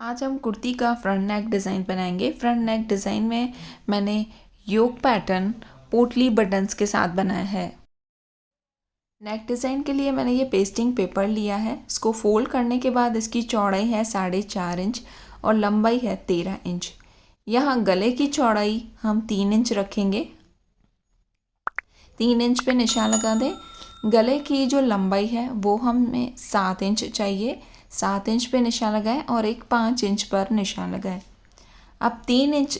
आज हम कुर्ती का फ्रंट नेक डिज़ाइन बनाएंगे। फ्रंट नेक डिज़ाइन में मैंने योक पैटर्न पोटली बटन्स के साथ बनाया है। नेक डिज़ाइन के लिए मैंने ये पेस्टिंग पेपर लिया है। इसको फोल्ड करने के बाद इसकी चौड़ाई है 4.5 इंच और लंबाई है 13 इंच। यहाँ गले की चौड़ाई हम 3 इंच रखेंगे। 3 इंच पे निशान लगा दें। गले की जो लंबाई है वो हमें 7 इंच चाहिए। 7 इंच पे निशान लगाएं और एक 5 इंच पर निशान लगाएं। अब 3 इंच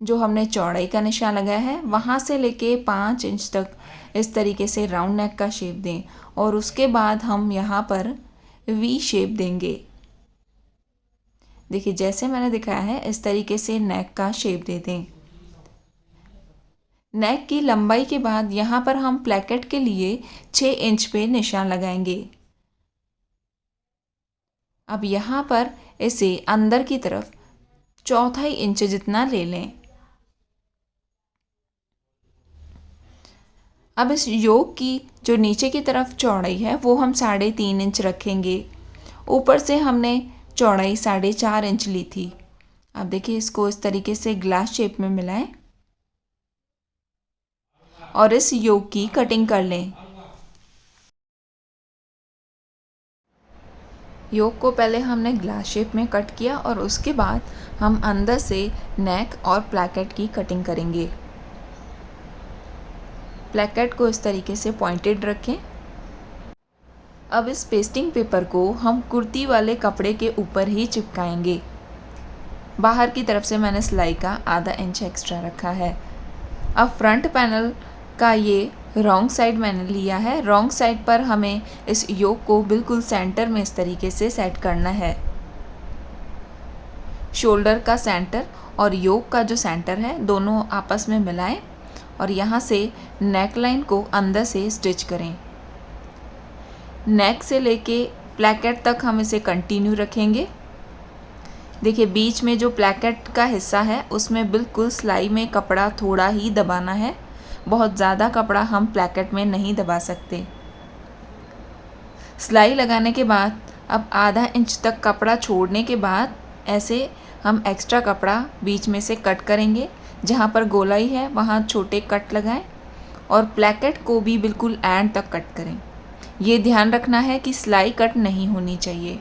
जो हमने चौड़ाई का निशान लगाया है वहाँ से लेके 5 इंच तक इस तरीके से राउंड नेक का शेप दें और उसके बाद हम यहाँ पर वी शेप देंगे। देखिए जैसे मैंने दिखाया है इस तरीके से नेक का शेप दे दें। नेक की लंबाई के बाद यहाँ पर हम प्लैकेट के लिए 6 इंच पे निशान लगाएंगे। अब यहाँ पर इसे अंदर की तरफ 1/4 इंच जितना ले लें। अब इस योक की जो नीचे की तरफ चौड़ाई है वो हम 3.5 इंच रखेंगे। ऊपर से हमने चौड़ाई 4.5 इंच ली थी। अब देखिए इसको इस तरीके से ग्लास शेप में मिलाएं और इस योक की कटिंग कर लें। योक को पहले हमने ग्लास शेप में कट किया और उसके बाद हम अंदर से नेक और प्लैकेट की कटिंग करेंगे। प्लैकेट को इस तरीके से पॉइंटेड रखें। अब इस पेस्टिंग पेपर को हम कुर्ती वाले कपड़े के ऊपर ही चिपकाएंगे। बाहर की तरफ से मैंने सिलाई का आधा इंच एक्स्ट्रा रखा है। अब फ्रंट पैनल का ये रॉन्ग साइड मैंने लिया है। रॉन्ग साइड पर हमें इस योक को बिल्कुल सेंटर में इस तरीके से सेट करना है। शोल्डर का सेंटर और योक का जो सेंटर है दोनों आपस में मिलाएं और यहाँ से नेक लाइन को अंदर से स्टिच करें। नेक से लेके प्लैकेट तक हम इसे कंटिन्यू रखेंगे। देखिए बीच में जो प्लैकेट का हिस्सा है उसमें बिल्कुल सिलाई में कपड़ा थोड़ा ही दबाना है। बहुत ज़्यादा कपड़ा हम प्लैकेट में नहीं दबा सकते। सिलाई लगाने के बाद अब आधा इंच तक कपड़ा छोड़ने के बाद ऐसे हम एक्स्ट्रा कपड़ा बीच में से कट करेंगे। जहाँ पर गोलाई है वहाँ छोटे कट लगाएं और प्लैकेट को भी बिल्कुल एंड तक कट करें। ये ध्यान रखना है कि सिलाई कट नहीं होनी चाहिए।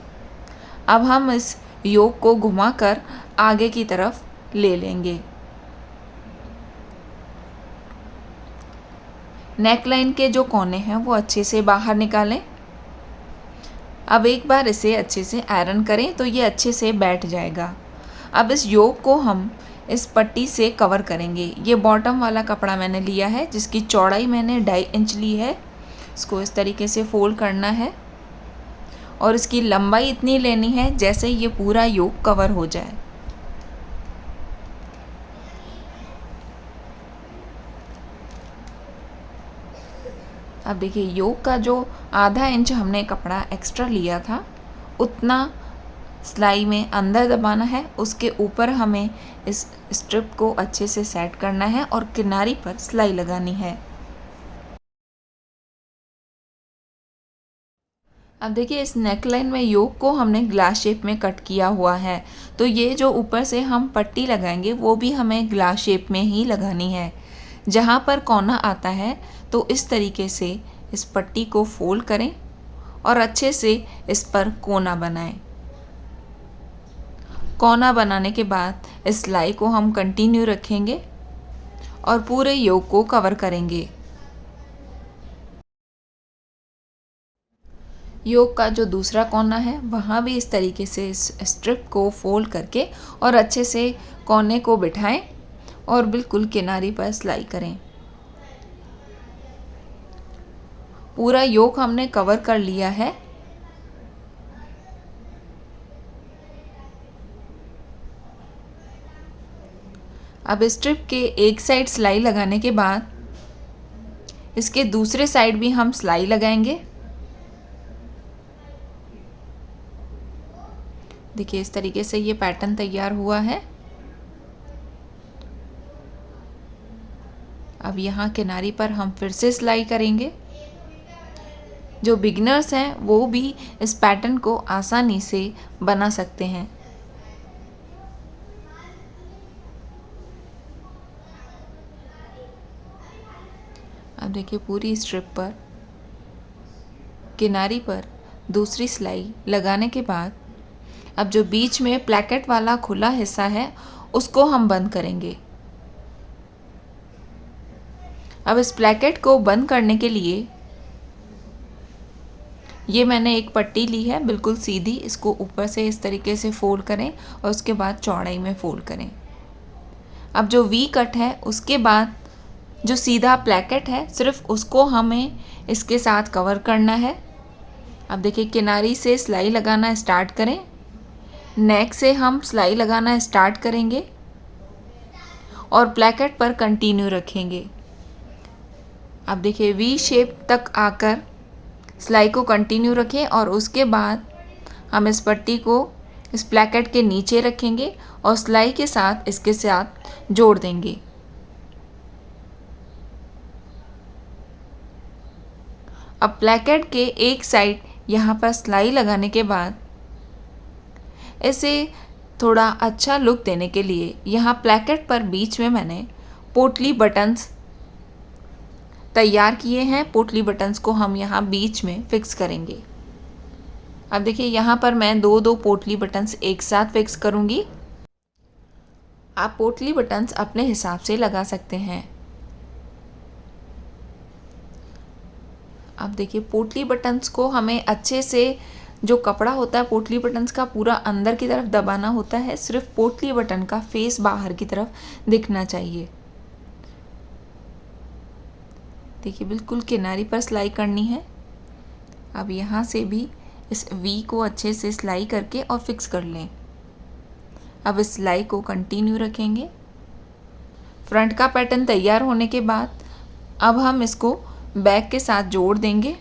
अब हम इस योक को घुमाकर आगे की तरफ ले लेंगे। नेक लाइन के जो कोने हैं वो अच्छे से बाहर निकालें। अब एक बार इसे अच्छे से आयरन करें तो ये अच्छे से बैठ जाएगा। अब इस योक को हम इस पट्टी से कवर करेंगे। ये बॉटम वाला कपड़ा मैंने लिया है जिसकी चौड़ाई मैंने 2.5 इंच ली है। इसको इस तरीके से फोल्ड करना है और इसकी लंबाई इतनी लेनी है जैसे ये पूरा योक कवर हो जाए। अब देखिए योक का जो आधा इंच हमने कपड़ा एक्स्ट्रा लिया था उतना सिलाई में अंदर दबाना है। उसके ऊपर हमें इस स्ट्रिप को अच्छे से सेट करना है और किनारी पर सिलाई लगानी है। अब देखिए इस नेकलाइन में योक को हमने ग्लास शेप में कट किया हुआ है तो ये जो ऊपर से हम पट्टी लगाएंगे वो भी हमें ग्लास शेप में ही लगानी है। जहाँ पर कोना आता है तो इस तरीके से इस पट्टी को फोल्ड करें और अच्छे से इस पर कोना बनाएं। कोना बनाने के बाद इस सिलाई को हम कंटिन्यू रखेंगे और पूरे योक को कवर करेंगे। योक का जो दूसरा कोना है वहाँ भी इस तरीके से इस स्ट्रिप को फोल्ड करके और अच्छे से कोने को बिठाएं और बिल्कुल किनारी पर सिलाई करें। पूरा योक हमने कवर कर लिया है। अब स्ट्रिप के एक साइड सिलाई लगाने के बाद इसके दूसरे साइड भी हम सिलाई लगाएंगे। देखिए इस तरीके से ये पैटर्न तैयार हुआ है। अब यहाँ किनारी पर हम फिर से सिलाई करेंगे। जो बिगिनर्स हैं वो भी इस पैटर्न को आसानी से बना सकते हैं। देखिए पूरी स्ट्रिप पर किनारी पर दूसरी सिलाई लगाने के बाद अब जो बीच में प्लैकेट वाला खुला हिस्सा है उसको हम बंद करेंगे। अब इस प्लैकेट को बंद करने के लिए ये मैंने एक पट्टी ली है बिल्कुल सीधी, इसको ऊपर से इस तरीके से फोल्ड करें और उसके बाद चौड़ाई में फोल्ड करें। अब जो वी कट है उसके बाद जो सीधा प्लैकेट है सिर्फ उसको हमें इसके साथ कवर करना है। अब देखिए किनारी से सिलाई लगाना स्टार्ट करें, नेक से हम सिलाई लगाना स्टार्ट करेंगे और प्लैकेट पर कंटिन्यू रखेंगे। अब देखिए वी शेप तक आकर सिलाई को कंटिन्यू रखें और उसके बाद हम इस पट्टी को इस प्लैकेट के नीचे रखेंगे और सिलाई के साथ इसके साथ जोड़ देंगे। अब प्लैकेट के एक साइड यहाँ पर सिलाई लगाने के बाद इसे थोड़ा अच्छा लुक देने के लिए यहाँ प्लैकेट पर बीच में मैंने पोटली बटन्स तैयार किए हैं। पोटली बटन्स को हम यहाँ बीच में फिक्स करेंगे। अब देखिए यहाँ पर मैं दो पोटली बटन्स एक साथ फिक्स करूँगी। आप पोटली बटन्स अपने हिसाब से लगा सकते हैं। अब देखिए पोटली बटन्स को हमें अच्छे से जो कपड़ा होता है पोटली बटन्स का पूरा अंदर की तरफ दबाना होता है, सिर्फ पोटली बटन का फेस बाहर की तरफ दिखना चाहिए। देखिए बिल्कुल किनारी पर सिलाई करनी है। अब यहाँ से भी इस वी को अच्छे से सिलाई करके और फिक्स कर लें। अब इस सिलाई को कंटिन्यू रखेंगे। फ्रंट का पैटर्न तैयार होने के बाद अब हम इसको बैक के साथ जोड़ देंगे।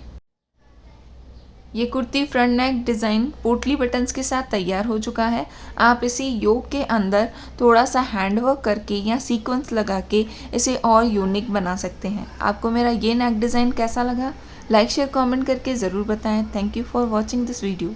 ये कुर्ती फ्रंट नेक डिज़ाइन पोटली बटन्स के साथ तैयार हो चुका है। आप इसी योक के अंदर थोड़ा सा हैंडवर्क करके या सीक्वेंस लगा के इसे और यूनिक बना सकते हैं। आपको मेरा ये नेक डिज़ाइन कैसा लगा? लाइक शेयर कमेंट करके ज़रूर बताएं। Thank you for watching this video.